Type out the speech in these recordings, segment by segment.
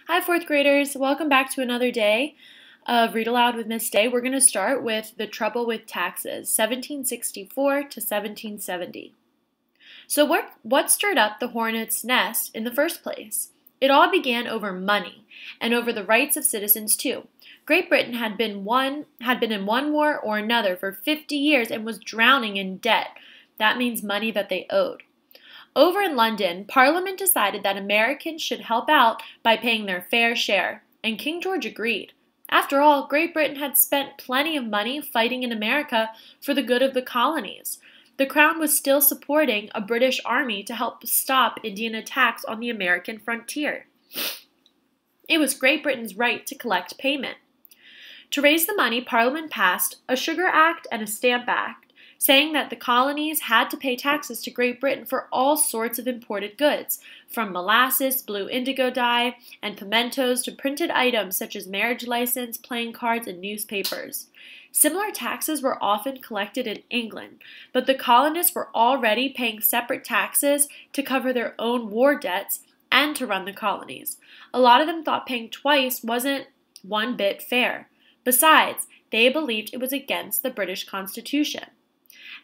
Hi, fourth graders. Welcome back to another day of Read Aloud with Miss Day. We're going to start with The Trouble with Taxes, 1764 to 1770. So what stirred up the hornet's nest in the first place? It all began over money and over the rights of citizens too. Great Britain had been in one war or another for 50 years and was drowning in debt. That means money that they owed. Over in London, Parliament decided that Americans should help out by paying their fair share, and King George agreed. After all, Great Britain had spent plenty of money fighting in America for the good of the colonies. The Crown was still supporting a British army to help stop Indian attacks on the American frontier. It was Great Britain's right to collect payment. To raise the money, Parliament passed a Sugar Act and a Stamp Act, saying that the colonies had to pay taxes to Great Britain for all sorts of imported goods, from molasses, blue indigo dye, and pimentos to printed items such as marriage license, playing cards, and newspapers. Similar taxes were often collected in England, but the colonists were already paying separate taxes to cover their own war debts and to run the colonies. A lot of them thought paying twice wasn't one bit fair. Besides, they believed it was against the British Constitution.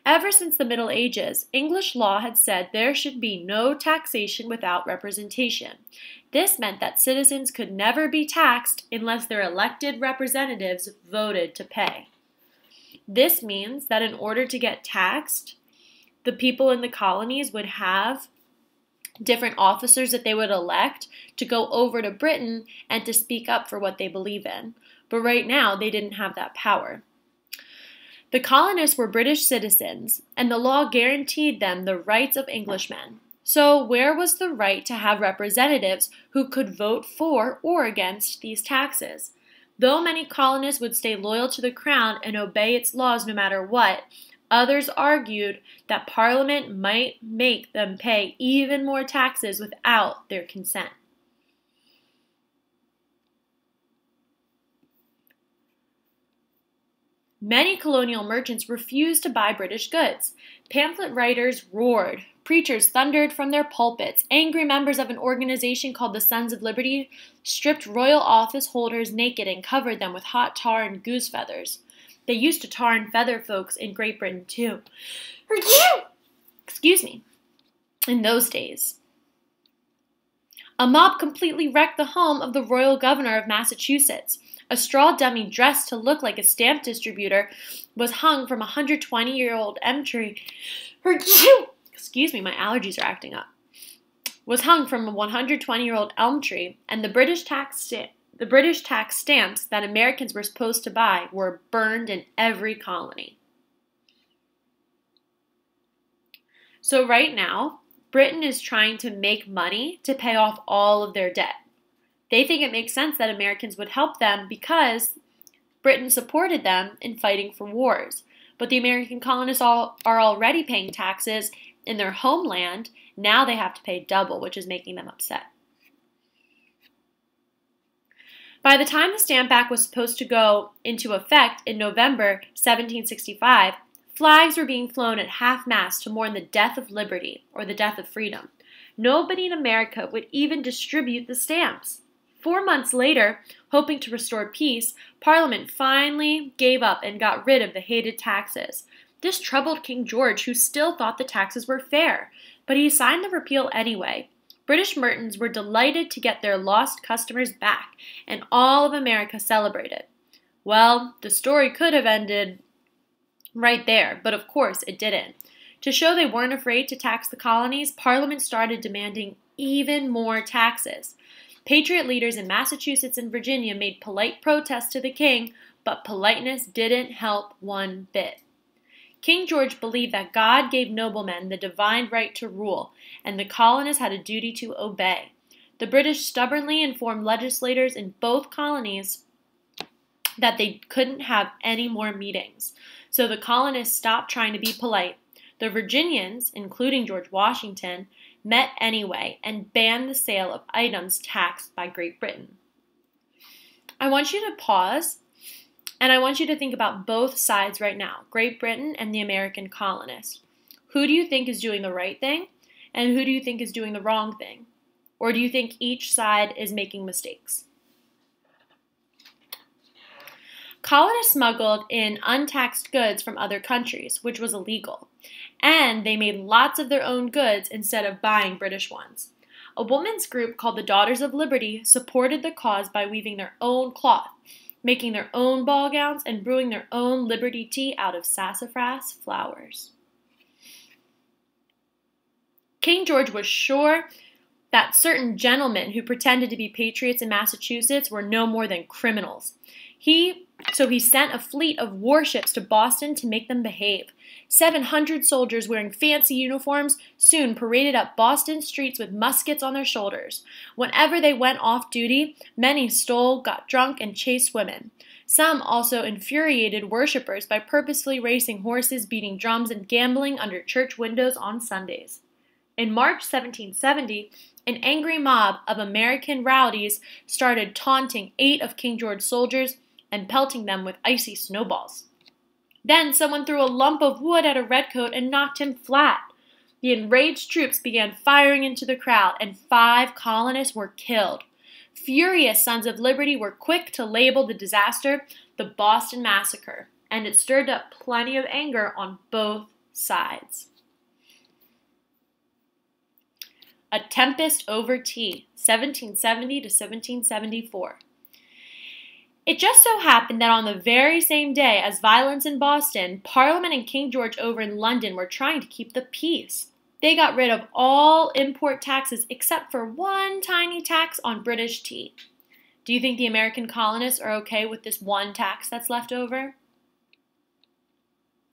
Ever since the Middle Ages, English law had said there should be no taxation without representation. This meant that citizens could never be taxed unless their elected representatives voted to pay. This means that in order to get taxed, the people in the colonies would have different officers that they would elect to go over to Britain and to speak up for what they believe in. But right now, they didn't have that power. The colonists were British citizens, and the law guaranteed them the rights of Englishmen. So where was the right to have representatives who could vote for or against these taxes? Though many colonists would stay loyal to the Crown and obey its laws no matter what, others argued that Parliament might make them pay even more taxes without their consent. Many colonial merchants refused to buy British goods. Pamphlet writers roared. Preachers thundered from their pulpits. Angry members of an organization called the Sons of Liberty stripped royal office holders naked and covered them with hot tar and goose feathers. They used to tar and feather folks in Great Britain too. Excuse me. In those days. A mob completely wrecked the home of the royal governor of Massachusetts. A straw dummy dressed to look like a stamp distributor was hung from a 120-year-old elm tree. Excuse me, my allergies are acting up. Was hung from a 120-year-old elm tree, and the British tax stamps that Americans were supposed to buy were burned in every colony. So right now, Britain is trying to make money to pay off all of their debt. They think it makes sense that Americans would help them because Britain supported them in fighting for wars. But the American colonists are already paying taxes in their homeland. Now they have to pay double, which is making them upset. By the time the Stamp Act was supposed to go into effect in November 1765, flags were being flown at half-mast to mourn the death of liberty or the death of freedom. Nobody in America would even distribute the stamps. 4 months later, hoping to restore peace, Parliament finally gave up and got rid of the hated taxes. This troubled King George, who still thought the taxes were fair, but he signed the repeal anyway. British merchants were delighted to get their lost customers back, and all of America celebrated. Well, the story could have ended right there, but of course it didn't. To show they weren't afraid to tax the colonies, Parliament started demanding even more taxes. Patriot leaders in Massachusetts and Virginia made polite protests to the king, but politeness didn't help one bit. King George believed that God gave noblemen the divine right to rule, and the colonists had a duty to obey. The British stubbornly informed legislators in both colonies that they couldn't have any more meetings, so the colonists stopped trying to be polite. The Virginians, including George Washington, met anyway and banned the sale of items taxed by Great Britain. I want you to pause and I want you to think about both sides right now, Great Britain and the American colonists. Who do you think is doing the right thing and who do you think is doing the wrong thing? Or do you think each side is making mistakes? Colonists smuggled in untaxed goods from other countries, which was illegal, and they made lots of their own goods instead of buying British ones. A women's group called the Daughters of Liberty supported the cause by weaving their own cloth, making their own ball gowns, and brewing their own Liberty tea out of sassafras flowers. King George was sure that certain gentlemen who pretended to be patriots in Massachusetts were no more than criminals. So he sent a fleet of warships to Boston to make them behave. 700 soldiers wearing fancy uniforms soon paraded up Boston streets with muskets on their shoulders. Whenever they went off duty, many stole, got drunk, and chased women. Some also infuriated worshippers by purposefully racing horses, beating drums, and gambling under church windows on Sundays. In March 1770, an angry mob of American rowdies started taunting 8 of King George's soldiers and pelting them with icy snowballs. Then someone threw a lump of wood at a redcoat and knocked him flat. The enraged troops began firing into the crowd, and 5 colonists were killed. Furious Sons of Liberty were quick to label the disaster the Boston Massacre, and it stirred up plenty of anger on both sides. A Tempest Over Tea, 1770 to 1774. It just so happened that on the very same day as violence in Boston, Parliament and King George over in London were trying to keep the peace. They got rid of all import taxes except for one tiny tax on British tea. Do you think the American colonists are okay with this one tax that's left over?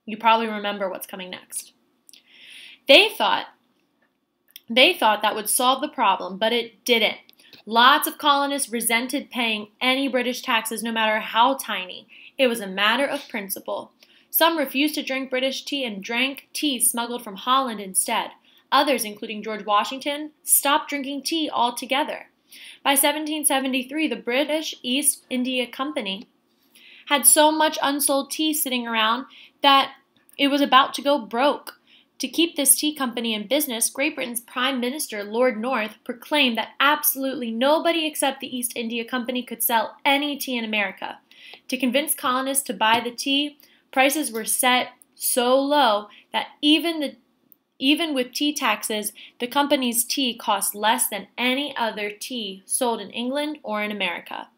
You probably remember what's coming next. They thought that would solve the problem, but it didn't. Lots of colonists resented paying any British taxes, no matter how tiny. It was a matter of principle. Some refused to drink British tea and drank tea smuggled from Holland instead. Others, including George Washington, stopped drinking tea altogether. By 1773, the British East India Company had so much unsold tea sitting around that it was about to go broke. To keep this tea company in business, Great Britain's Prime Minister, Lord North, proclaimed that absolutely nobody except the East India Company could sell any tea in America. To convince colonists to buy the tea, prices were set so low that even with tea taxes, the company's tea cost less than any other tea sold in England or in America.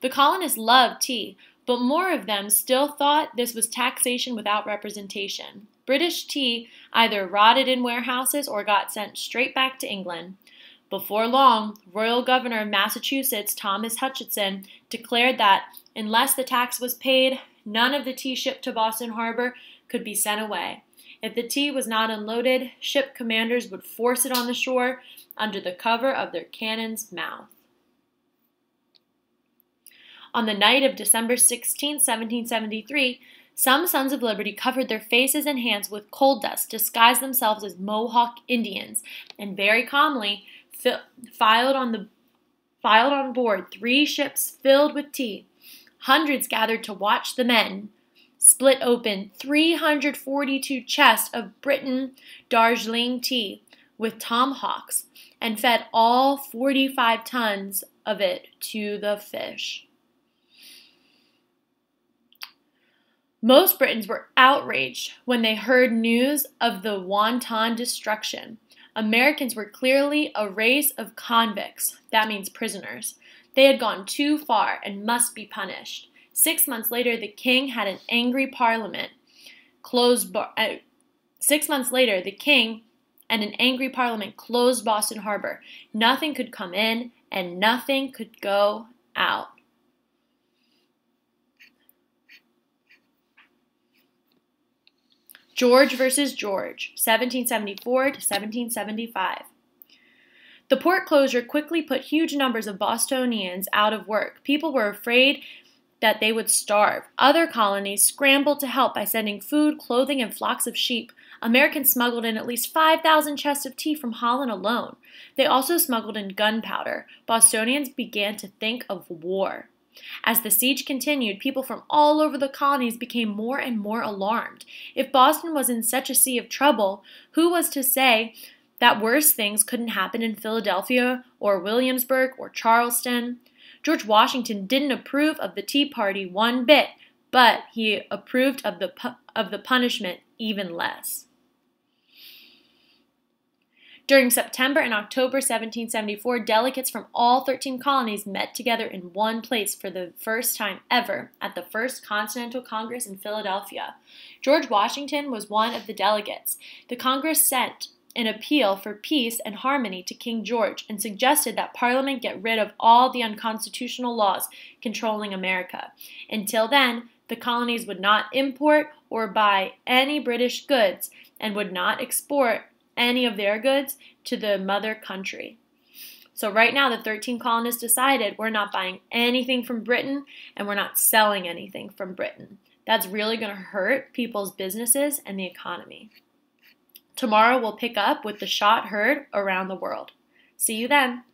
The colonists loved tea, but more of them still thought this was taxation without representation. British tea either rotted in warehouses or got sent straight back to England. Before long, Royal Governor of Massachusetts, Thomas Hutchinson, declared that unless the tax was paid, none of the tea shipped to Boston Harbor could be sent away. If the tea was not unloaded, ship commanders would force it on the shore under the cover of their cannon's mouth. On the night of December 16, 1773, some Sons of Liberty covered their faces and hands with coal dust, disguised themselves as Mohawk Indians, and very calmly filed on board 3 ships filled with tea. Hundreds gathered to watch the men split open 342 chests of Britain Darjeeling tea with tomahawks and fed all 45 tons of it to the fish. Most Britons were outraged when they heard news of the wanton destruction. Americans were clearly a race of convicts, that means prisoners. They had gone too far and must be punished. 6 months later, the king had an angry parliament. 6 months later, the king and an angry parliament closed Boston Harbor. Nothing could come in and nothing could go out. George versus George, 1774 to 1775. The port closure quickly put huge numbers of Bostonians out of work. People were afraid that they would starve. Other colonies scrambled to help by sending food, clothing, and flocks of sheep. Americans smuggled in at least 5,000 chests of tea from Holland alone. They also smuggled in gunpowder. Bostonians began to think of war. As the siege continued, people from all over the colonies became more and more alarmed. If Boston was in such a sea of trouble, who was to say that worse things couldn't happen in Philadelphia or Williamsburg or Charleston. George Washington didn't approve of the Tea Party one bit, but he approved of the punishment even less. During September and October 1774, delegates from all 13 colonies met together in one place for the first time ever at the First Continental Congress in Philadelphia. George Washington was one of the delegates. The Congress sent an appeal for peace and harmony to King George and suggested that Parliament get rid of all the unconstitutional laws controlling America. Until then, the colonies would not import or buy any British goods and would not export any of their goods to the mother country. So right now, the 13 colonists decided we're not buying anything from Britain and we're not selling anything from Britain. That's really going to hurt people's businesses and the economy. Tomorrow we'll pick up with the shot heard around the world. See you then.